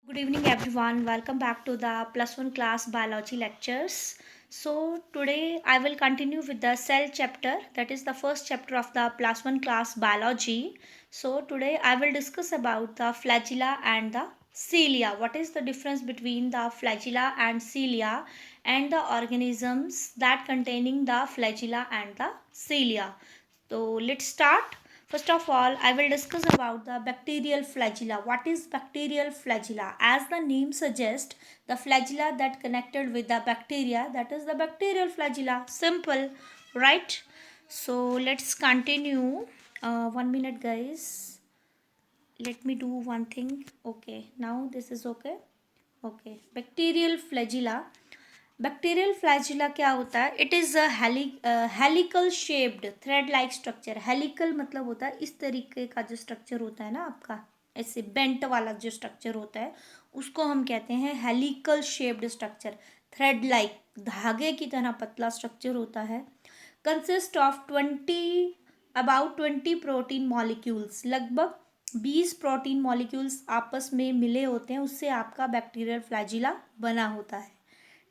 Good evening, everyone. Welcome back to the plus one class biology lectures. So, today I will continue with the cell chapter, that is the first chapter of the plus one class biology. So, today I will discuss about the flagella and the cilia. What is the difference between the flagella and cilia, and the organisms that containing the flagella and the cilia. So, let's start. First of all, I will discuss about the bacterial flagella. What is bacterial flagella? As the name suggests, the flagella that connected with the bacteria, that is the bacterial flagella. Simple, right? So let's continue. 1 minute, guys. Let me do one thing. Okay, now this is okay. Okay, bacterial flagella. Bacterial flagella क्या होता है? It is a helical shaped thread like structure. Helical मतलब होता है इस तरीके का जो स्ट्रक्चर होता है ना आपका, ऐसे बेंट वाला जो स्ट्रक्चर होता है उसको हम कहते हैं helical shaped structure. Thread like धागे की तरह पतला स्ट्रक्चर होता है. Consist of 20 protein molecules. लगभग 20 प्रोटीन मॉलिक्यूल्स आपस में मिले होते हैं, उससे आपका बैक्टीरियल फ्लैजिला बना होता है.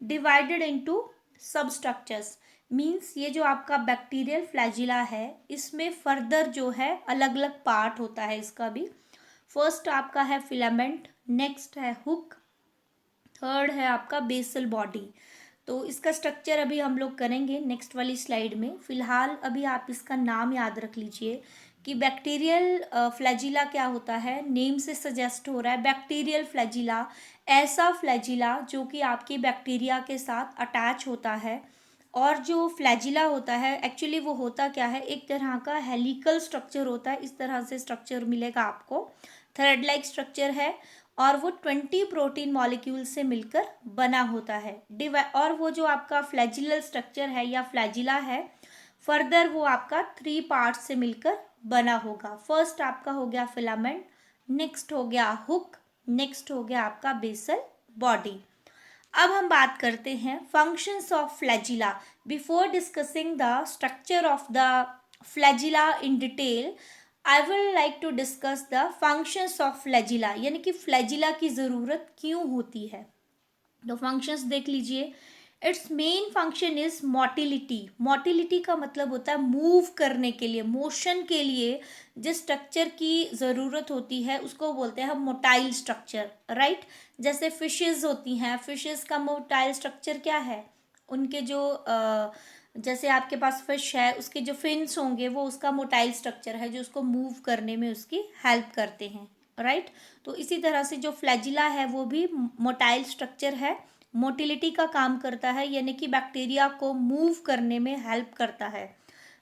डिवाइडेड इनटू सब स्ट्रक्चर्स. मीन्स ये जो आपका बैक्टीरियल फ्लैजिला है इसमें फर्दर जो है अलग अलग पार्ट होता है इसका भी. फर्स्ट आपका है फिलामेंट, नेक्स्ट है हुक, थर्ड है आपका बेसल बॉडी. तो इसका स्ट्रक्चर अभी हम लोग करेंगे नेक्स्ट वाली स्लाइड में. फिलहाल अभी आप इसका नाम याद रख लीजिए कि बैक्टीरियल फ्लैजिला क्या होता है. नेम से सजेस्ट हो रहा है बैक्टीरियल फ्लैजिला, ऐसा फ्लैजिला जो कि आपकी बैक्टीरिया के साथ अटैच होता है. और जो फ्लैजिला होता है एक्चुअली वो होता क्या है, एक तरह का हेलिकल स्ट्रक्चर होता है. इस तरह से स्ट्रक्चर मिलेगा आपको, थ्रेड लाइक स्ट्रक्चर है और वो 20 प्रोटीन मॉलिक्यूल से मिलकर बना होता है. और वो जो आपका फ्लैजिलल स्ट्रक्चर है या फ्लैजिला है, फर्दर वो आपका 3 पार्ट से मिलकर बना होगा. फर्स्ट आपका हो गया फिलामेंट, नेक्स्ट हो गया हुक, नेक्स्ट हो गया आपका बेसल बॉडी. अब हम बात करते हैं functions of flagella. Before discussing the structure of the flagella in detail, I will like to discuss the functions of flagella, यानी कि फ्लैजिला की ज़रूरत क्यों होती है. तो फंक्शंस देख लीजिए. It's main function is motility. Motility का मतलब होता है मूव करने के लिए, मोशन के लिए जिस स्ट्रक्चर की ज़रूरत होती है उसको बोलते हैं हम मोटाइल स्ट्रक्चर, राइट. जैसे फिशेस होती हैं, फिशेस का मोटाइल स्ट्रक्चर क्या है, उनके जो जैसे आपके पास फिश है उसके जो फिन्स होंगे वो उसका मोटाइल स्ट्रक्चर है जो उसको मूव करने में उसकी हेल्प करते हैं, राइट. तो इसी तरह से जो फ्लैजिला है वो भी मोटाइल स्ट्रक्चर है, मोटिलिटी का काम करता है, यानी कि बैक्टीरिया को मूव करने में हेल्प करता है.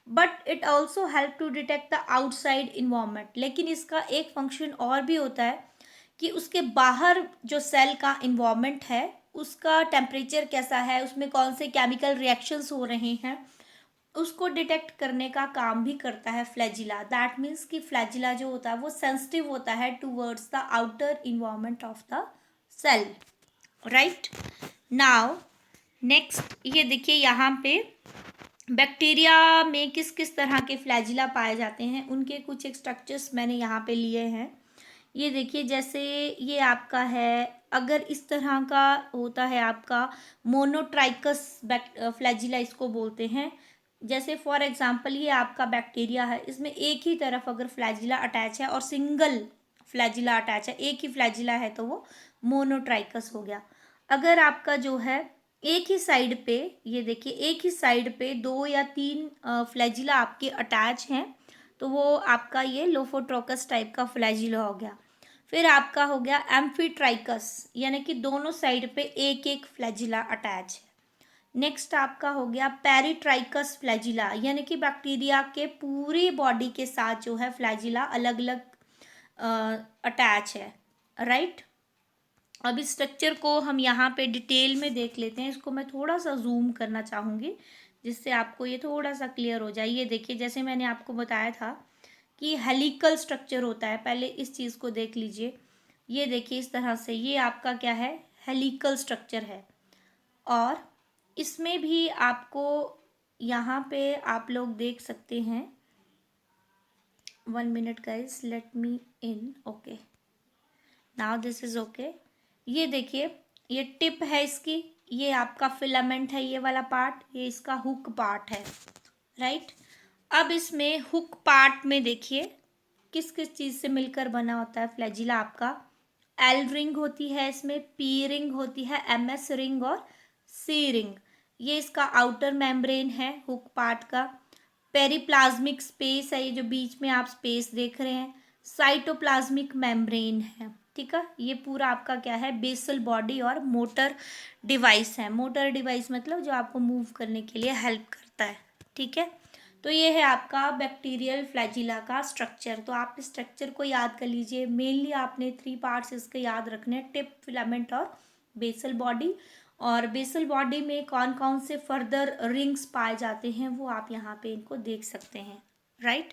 But it also help to detect the outside environment. लेकिन इसका एक फंक्शन और भी होता है कि उसके बाहर जो सेल का इन्वायरमेंट है उसका टेम्परेचर कैसा है, उसमें कौन से केमिकल रिएक्शंस हो रहे हैं, उसको डिटेक्ट करने का काम भी करता है फ्लैजिला. दैट मीन्स कि फ्लैजिला जो होता है वो सेंसिटिव होता है towards the outer environment of the cell, right. Now next ये देखिए यहाँ पे बैक्टीरिया में किस किस तरह के फ्लैजिला पाए जाते हैं, उनके कुछ एक स्ट्रक्चर्स मैंने यहाँ पे लिए हैं. ये देखिए जैसे ये आपका है, अगर इस तरह का होता है आपका मोनोट्राइकस फ्लैजिला इसको बोलते हैं. जैसे फॉर एग्जांपल ये आपका बैक्टीरिया है, इसमें एक ही तरफ अगर फ्लैजिला अटैच है और सिंगल फ्लैजिला अटैच है, एक ही फ्लैजिला है, तो वो मोनोट्राइकस हो गया. अगर आपका जो है एक ही साइड पे, ये देखिए एक ही साइड पे 2 या 3 फ्लैजिला आपके अटैच हैं, तो वो आपका ये लोफोट्रोकस टाइप का फ्लैजिला हो गया. फिर आपका हो गया एम्फीट्राइकस, यानी कि दोनों साइड पे एक एक फ्लैजिला अटैच है. नेक्स्ट आपका हो गया पेरिट्राइकस फ्लैजिला, यानी कि बैक्टीरिया के पूरी बॉडी के साथ जो है फ्लैजिला अलग अलग अटैच है, राइट. अब इस स्ट्रक्चर को हम यहाँ पे डिटेल में देख लेते हैं. इसको मैं थोड़ा सा जूम करना चाहूँगी जिससे आपको ये थोड़ा सा क्लियर हो जाए. ये देखिए जैसे मैंने आपको बताया था कि हेलिकल स्ट्रक्चर होता है, पहले इस चीज़ को देख लीजिए. ये देखिए इस तरह से ये आपका क्या है, हेलिकल स्ट्रक्चर है. और इसमें भी आपको यहाँ पे आप लोग देख सकते हैं. 1 minute guys, let me in. Okay, now this is okay. ये देखिए, ये टिप है इसकी, ये आपका फिलामेंट है, ये वाला पार्ट, ये इसका हुक पार्ट है, राइट। अब इसमें हुक पार्ट में देखिए किस किस चीज़ से मिलकर बना होता है फ्लैजिला आपका। एल रिंग होती है इसमें, पी रिंग होती है, एम एस रिंग और सी रिंग। ये इसका आउटर मेम्ब्रेन है हुक पार्ट का। पेरिप्लाज्मिक स्पेस है, ये जो बीच में आप स्पेस देख रहे हैं, साइटोप्लाज्मिक मेम्ब्रेन है, ठीक है। ये पूरा आपका क्या है, बेसल बॉडी और मोटर डिवाइस है। मोटर डिवाइस मतलब जो आपको मूव करने के लिए हेल्प करता है, ठीक है। तो ये है आपका बैक्टीरियल फ्लैजिला का स्ट्रक्चर। तो आप इस स्ट्रक्चर को याद कर लीजिए। मेनली आपने 3 पार्ट्स इसके याद रखने हैं, टिप, फिलामेंट और बेसल बॉडी। और बेसल बॉडी में कौन कौन से फर्दर रिंग्स पाए जाते हैं वो आप यहाँ पे इनको देख सकते हैं, राइट।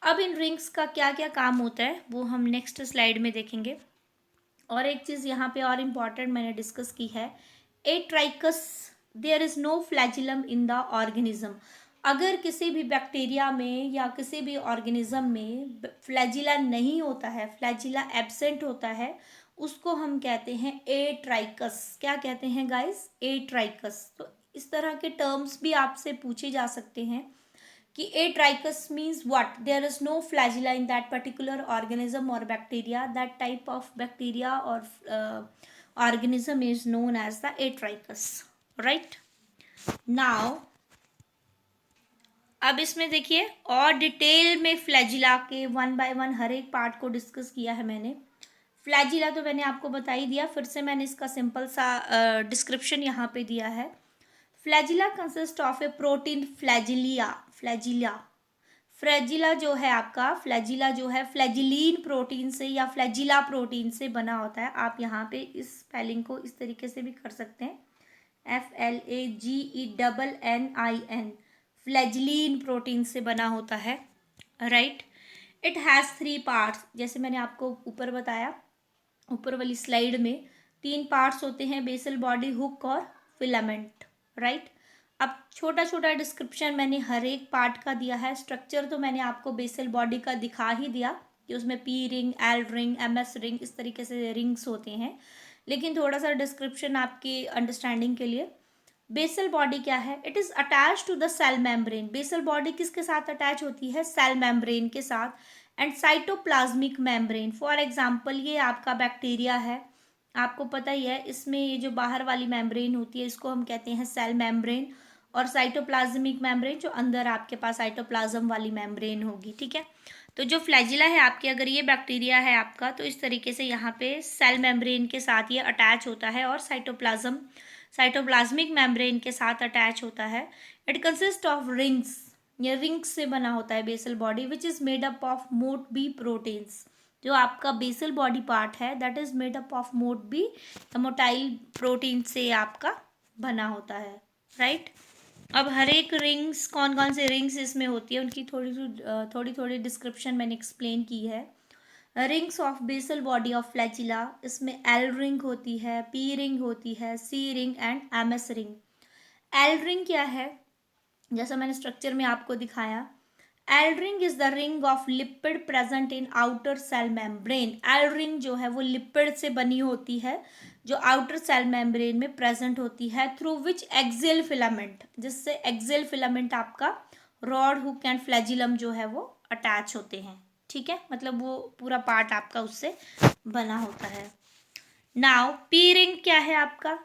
अब इन रिंग्स का क्या क्या काम होता है वो हम नेक्स्ट स्लाइड में देखेंगे। और एक चीज़ यहाँ पे और इम्पॉर्टेंट मैंने डिस्कस की है, atrichous there is no flagellum in the organism. अगर किसी भी बैक्टीरिया में या किसी भी ऑर्गेनिज्म में फ्लैजिला नहीं होता है, फ्लैजिला एब्सेंट होता है, उसको हम कहते हैं एट्राइकस। क्या कहते हैं गाइस, एट्राइकस। तो इस तरह के टर्म्स भी आपसे पूछे जा सकते हैं कि atrichous means what, there is no flagella in that particular organism और bacteria, that type of bacteria और organism is known as the atricus, right। now अब इसमें देखिए और डिटेल में फ्लैजिला के 1 बाय 1 हर एक पार्ट को डिस्कस किया है मैंने। फ्लैजिला तो मैंने आपको बता ही दिया, फिर से मैंने इसका सिंपल सा डिस्क्रिप्शन यहाँ पे दिया है। Flagella consist of A protein flagella flagella जो है आपका, फ्लैजिला जो है फ्लैजिलीन प्रोटीन से या फ्लैजिला प्रोटीन से बना होता है। आप यहाँ पे इस स्पेलिंग को इस तरीके से भी कर सकते हैं, FLAGENNIN, फ्लैजिलीन प्रोटीन से बना होता है, राइट। इट हैज़ 3 पार्ट्स, जैसे मैंने आपको ऊपर बताया, ऊपर वाली स्लाइड में 3 पार्ट्स होते हैं, बेसल बॉडी, हुक और फिलामेंट, राइट। अब छोटा छोटा डिस्क्रिप्शन मैंने हर एक पार्ट का दिया है। स्ट्रक्चर तो मैंने आपको बेसल बॉडी का दिखा ही दिया कि उसमें P ring, L ring, M S ring, इस तरीके से रिंग्स होते हैं। लेकिन थोड़ा सा डिस्क्रिप्शन आपकी अंडरस्टैंडिंग के लिए, बेसल बॉडी क्या है, it is attach to the cell membrane. Basal body किसके साथ अटैच होती है, सेल मेम्ब्रेन के साथ। And cytoplasmic membrane, for example ये आपका बैक्टीरिया है, आपको पता ही है, इसमें ये जो बाहर वाली मेम्ब्रेन होती है इसको हम कहते हैं सेल मेम्ब्रेन, और साइटोप्लाज्मिक मेम्ब्रेन जो अंदर आपके पास साइटोप्लाज्म वाली मेम्ब्रेन होगी, ठीक है। तो जो फ्लैजिला है आपके, अगर ये बैक्टीरिया है आपका, तो इस तरीके से यहाँ पे सेल मेम्ब्रेन के साथ ये अटैच होता है और साइटोप्लाज्मिक मेम्ब्रेन के साथ अटैच होता है। इट कंसिस्ट ऑफ रिंग्स, ये रिंग्स से बना होता है basal body, which is made up of mot B proteins. जो आपका बेसल बॉडी पार्ट है that is made up of mot B motile protein से आपका बना होता है, राइट। अब हर एक रिंग्स, कौन कौन से रिंग्स इसमें होती है उनकी थोड़ी थोड़ी डिस्क्रिप्शन मैंने एक्सप्लेन की है। Rings of basal body of flagella, इसमें एल रिंग होती है, पी रिंग होती है, C ring and M S ring. L ring क्या है, जैसा मैंने स्ट्रक्चर में आपको दिखाया, L ring is the ring of lipid present in outer cell membrane. L ring जो है वो लिपिड से बनी होती है जो आउटर सेल मेम्ब्रेन में प्रेजेंट होती है, थ्रू विच एक्सियल फिलामेंट, जिससे एक्सियल फिलामेंट आपका रॉड, हुक एंड फ्लैजिलम जो है वो अटैच होते हैं, ठीक है। मतलब वो पूरा पार्ट आपका उससे बना होता है। नाउ पी रिंग क्या है आपका,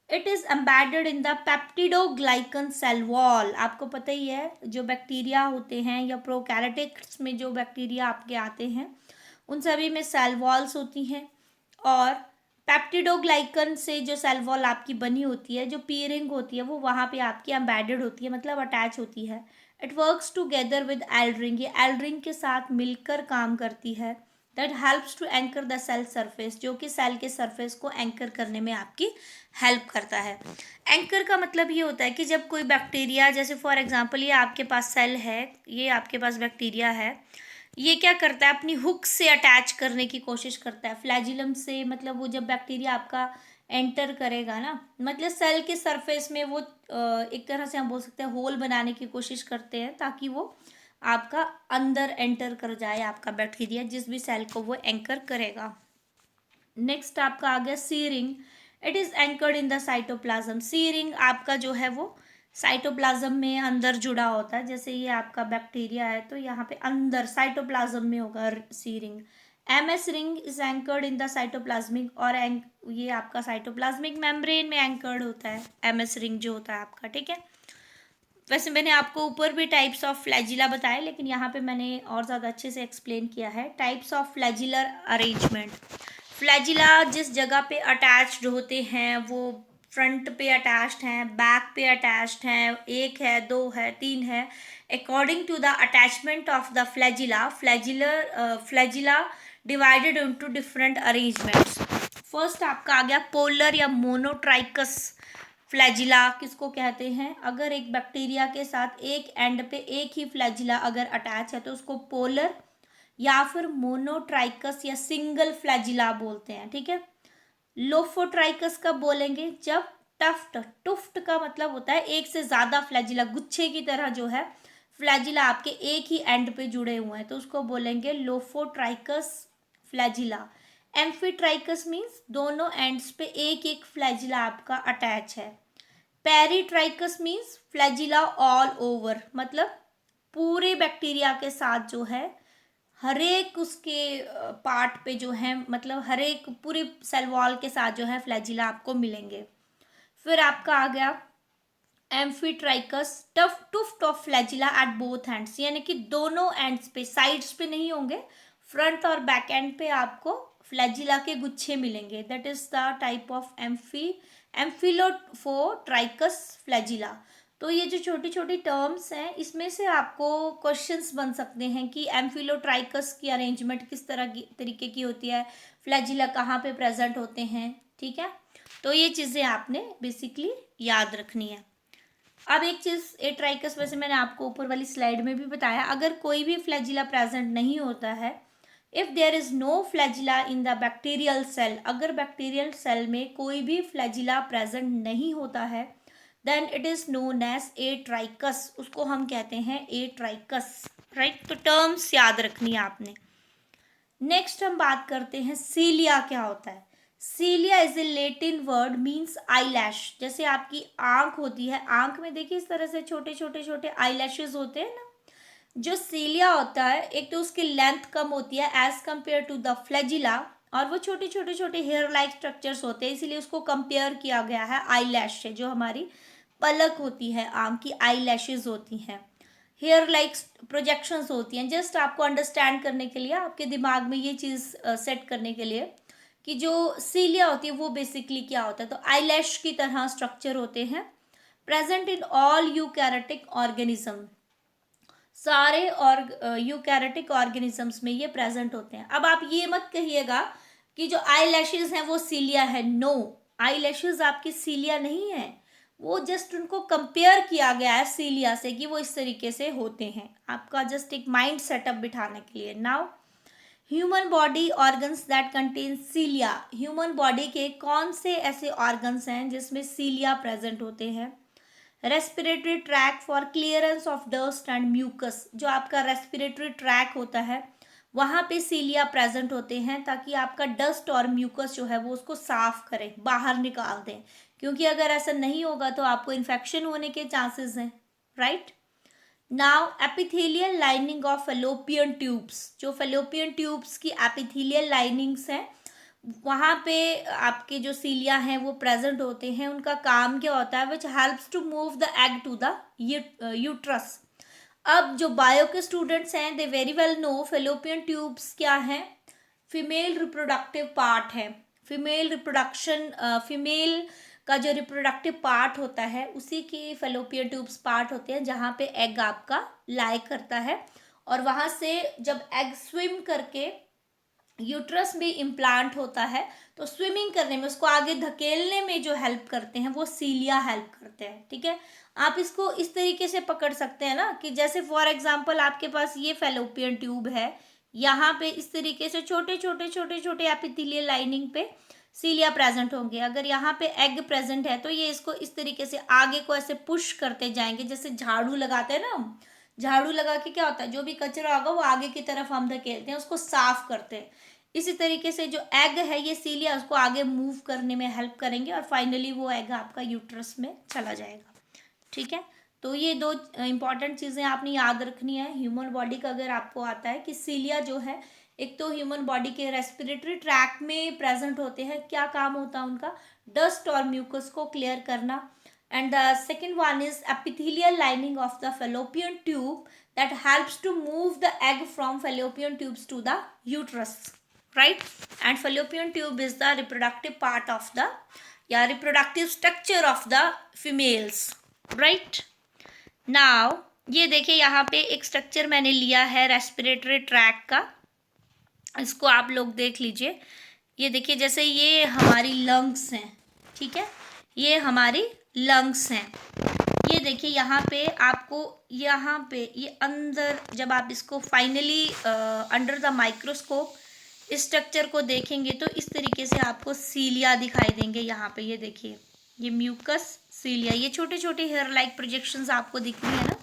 it is embedded in the peptidoglycan cell wall. आपको पता ही है जो बैक्टीरिया होते हैं या प्रोकैरियोटिक्स में जो बैक्टीरिया आपके आते हैं उन सभी में सेल वॉल्स होती हैं, और पेप्टिडोग्लाइकन से जो सेल वॉल आपकी बनी होती है, जो पी रिंग होती है, वो वहाँ पे आपकी एम्बेडेड होती है, मतलब अटैच होती है। It works together with L ring, ये एल रिंग के साथ मिलकर काम करती है। That helps to anchor the cell surface, जो कि सेल के सरफेस को एंकर करने में आपकी हेल्प करता है। एंकर का मतलब ये होता है कि जब कोई बैक्टीरिया, जैसे फॉर एग्जांपल ये आपके पास सेल है, ये आपके पास बैक्टीरिया है, ये क्या करता है, अपनी हुक से अटैच करने की कोशिश करता है फ्लैजिलम से। मतलब वो जब बैक्टीरिया आपका एंटर करेगा ना, मतलब सेल के सरफेस में वो एक तरह से हम बोल सकते हैं होल बनाने की कोशिश करते हैं ताकि वो आपका अंदर एंटर कर जाए आपका बैक्टीरिया, जिस भी सेल को वो एंकर करेगा। नेक्स्ट आपका आ गया C ring, it is anchored in the cytoplasm. C ring आपका जो है वो साइटोप्लाज्म में अंदर जुड़ा होता है, जैसे ये आपका बैक्टीरिया है तो यहाँ पे अंदर साइटोप्लाज्म में होगा C ring. M S ring is anchored in the cytoplasmic, और ये आपका साइटोप्लाज्मिक मेम्ब्रेन में एंकर्ड होता है एम एस रिंग जो होता है आपका, ठीक है। वैसे मैंने आपको ऊपर भी टाइप्स ऑफ फ्लैजिला बताए, लेकिन यहाँ पे मैंने और ज़्यादा अच्छे से एक्सप्लेन किया है types of flagellar arrangement. Flagella जिस जगह पे अटैच्ड होते हैं वो फ्रंट पे अटैच्ड हैं, बैक पे अटैच्ड हैं, एक है, दो है, तीन है। According to the attachment of the flagella divided into different arrangements. First आपका आ गया पोलर या मोनोट्राइकस फ्लैजिला। किसको कहते हैं? अगर एक बैक्टीरिया के साथ एक एंड पे एक ही फ्लैजिला अगर अटैच है तो उसको पोलर या फिर मोनोट्राइकस या सिंगल फ्लैजिला बोलते हैं, ठीक है। लोफोट्राइकस कब बोलेंगे? जब टुफ्ट का मतलब होता है एक से ज्यादा फ्लैजिला, गुच्छे की तरह जो है फ्लैजिला आपके एक ही एंड पे जुड़े हुए हैं, तो उसको बोलेंगे लोफोट्राइकस फ्लैजिला। एम्फीट्राइकस मीन्स दोनों एंड्स पे एक एक फ्लैजिला आपका अटैच है। Peritrichous means flagella all over, मतलब पूरे बैक्टीरिया के साथ जो है हर एक उसके पार्ट पे जो है, मतलब हर एक पूरे सेल वॉल के साथ जो है फ्लैजिला आपको मिलेंगे। फिर आपका आ गया amphitrichous, tuft of flagella at both ends, यानी कि दोनों एंड्स पे, साइड्स पे नहीं होंगे, फ्रंट और बैक एंड पे आपको फ्लैजिला के गुच्छे मिलेंगे। That is the type of amphilophotrichous flagella. तो ये जो छोटी छोटी टर्म्स हैं इसमें से आपको क्वेश्चंस बन सकते हैं कि एम्फिलोट्राइकस की अरेंजमेंट किस तरह की तरीके की होती है, फ्लैजिला कहाँ पे प्रेजेंट होते हैं, ठीक है। तो ये चीज़ें आपने बेसिकली याद रखनी है। अब एक चीज़ एट्राइकस, वैसे मैंने आपको ऊपर वाली स्लाइड में भी बताया, अगर कोई भी फ्लैजिला प्रेजेंट नहीं होता है, if there is no flagella in the bacterial cell, अगर बैक्टीरियल सेल में कोई भी फ्लैजिला प्रेजेंट नहीं होता है, then it is known as atrichous, उसको हम कहते हैं एट्राइकस, राइट। तो टर्म्स याद रखनी है आपने। नेक्स्ट हम बात करते हैं सीलिया क्या होता है। Cilia is a Latin word means eyelash. जैसे आपकी आंख होती है, आंख में देखिए इस तरह से छोटे छोटे छोटे आई लैशेज होते हैं ना। जो सीलिया होता है, एक तो उसकी लेंथ कम होती है as compare to the flagella, और वो छोटे छोटे छोटे हेयर लाइक स्ट्रक्चर्स होते हैं, इसीलिए उसको कंपेयर किया गया है आई लैश से। जो हमारी पलक होती है, आंख की आई लैशेज होती हैं, हेयर लाइक प्रोजेक्शंस होती हैं। जस्ट आपको अंडरस्टैंड करने के लिए, आपके दिमाग में ये चीज़ सेट करने के लिए कि जो सीलिया होती है वो बेसिकली क्या होता है, तो आईलैश की तरह स्ट्रक्चर होते हैं, present in all eukaryotic organism. सारे और यूकैरियोटिक ऑर्गेनिजम्स में ये प्रेजेंट होते हैं। अब आप ये मत कहिएगा कि जो आई लैशेज हैं वो सीलिया है, नो, आई लैशेज आपकी सीलिया नहीं है, वो जस्ट उनको कंपेयर किया गया है सीलिया से कि वो इस तरीके से होते हैं, आपका जस्ट एक माइंड सेटअप बिठाने के लिए। Now human body organs that contain cilia, human body के कौन से ऐसे ऑर्गन्स हैं जिसमें सीलिया प्रेजेंट होते हैं? Respiratory tract for clearance of dust and mucus, जो आपका रेस्पिरेटरी ट्रैक होता है वहाँ पे सीलिया प्रेजेंट होते हैं, ताकि आपका डस्ट और म्यूकस जो है वो उसको साफ करें, बाहर निकाल दें, क्योंकि अगर ऐसा नहीं होगा तो आपको इन्फेक्शन होने के चांसेस हैं, right. Now epithelial lining of fallopian tubes, जो फेलोपियन ट्यूब्स की एपिथेलियल लाइनिंग्स हैं वहाँ पे आपके जो सीलिया हैं वो प्रेजेंट होते हैं। उनका काम क्या होता है? Which helps to move the egg to the uterus. अब जो बायो के स्टूडेंट्स हैं they very well know fallopian tubes क्या हैं, फीमेल रिप्रोडक्टिव पार्ट है। फीमेल रिप्रोडक्शन, फीमेल का जो रिप्रोडक्टिव पार्ट होता है उसी की फेलोपियन ट्यूब्स पार्ट होते हैं, जहाँ पे एग आपका लाई करता है, और वहाँ से जब एग स्विम करके यूट्रस में इम्प्लांट होता है तो स्विमिंग करने में, उसको आगे धकेलने में जो हेल्प करते हैं वो सीलिया हेल्प करते हैं, ठीक है। आप इसको इस तरीके से पकड़ सकते हैं ना कि जैसे फॉर एग्जांपल आपके पास ये फेलोपियन ट्यूब है, यहाँ पे इस तरीके से छोटे छोटे छोटे छोटे एपिथेलियल लाइनिंग पे सीलिया प्रेजेंट होंगे। अगर यहाँ पे एग प्रेजेंट है तो ये इसको इस तरीके से आगे को ऐसे पुश करते जाएंगे, जैसे झाड़ू लगाते हैं ना हम, झाड़ू लगा के क्या होता है, जो भी कचरा होगा वो आगे की तरफ हम धकेलते हैं, उसको साफ करते हैं। इसी तरीके से जो एग है ये सीलिया उसको आगे मूव करने में हेल्प करेंगे और फाइनली वो एग आपका यूट्रस में चला जाएगा। ठीक है, तो ये दो इंपॉर्टेंट चीज़ें आपने याद रखनी है ह्यूमन बॉडी का अगर आपको आता है कि सीलिया जो है एक तो ह्यूमन बॉडी के रेस्पिरेटरी ट्रैक में प्रेजेंट होते हैं। क्या काम होता है उनका? डस्ट और म्यूकस को क्लियर करना। And the second one is epithelial lining of the fallopian tube that helps to move the egg from fallopian tubes to the uterus, right? And fallopian tube is the reproductive part of the reproductive structure of the females, right? Now ये देखिए यहाँ पे एक structure मैंने लिया है respiratory tract का, इसको आप लोग देख लीजिए। ये देखिए जैसे ये हमारी लंग्स हैं, ठीक है, ये हमारी लंग्स हैं। ये देखिए यहाँ पे आपको यहाँ पे ये अंदर जब आप इसको फाइनली अंडर द माइक्रोस्कोप इस स्ट्रक्चर को देखेंगे तो इस तरीके से आपको सीलिया दिखाई देंगे। यहाँ पे ये देखिए ये म्यूकस सीलिया, ये छोटे छोटे हेयर लाइक प्रोजेक्शंस आपको दिख रही है ना,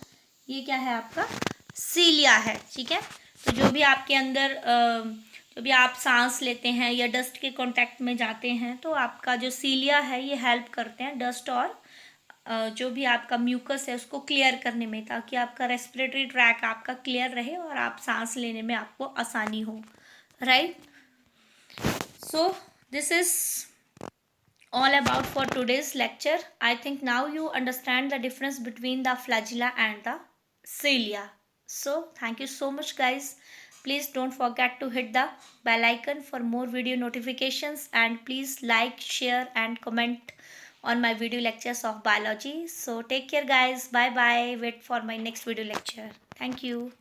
ये क्या है आपका सीलिया है। ठीक है, तो जो भी आपके अंदर जो भी आप सांस लेते हैं या डस्ट के कांटेक्ट में जाते हैं तो आपका जो सीलिया है ये हेल्प करते हैं डस्ट और जो भी आपका म्यूकस है उसको क्लियर करने में, ताकि आपका रेस्पिरेटरी ट्रैक आपका क्लियर रहे और आप सांस लेने में आपको आसानी हो, right? So this is all about for today's lecture. I think now you understand the difference between the flagella and the cilia. So thank you so much guys. Please don't forget to hit the bell icon for more video notifications, and please like, share and comment on my video lectures of biology. So take care guys, bye bye, wait for my next video lecture. Thank you.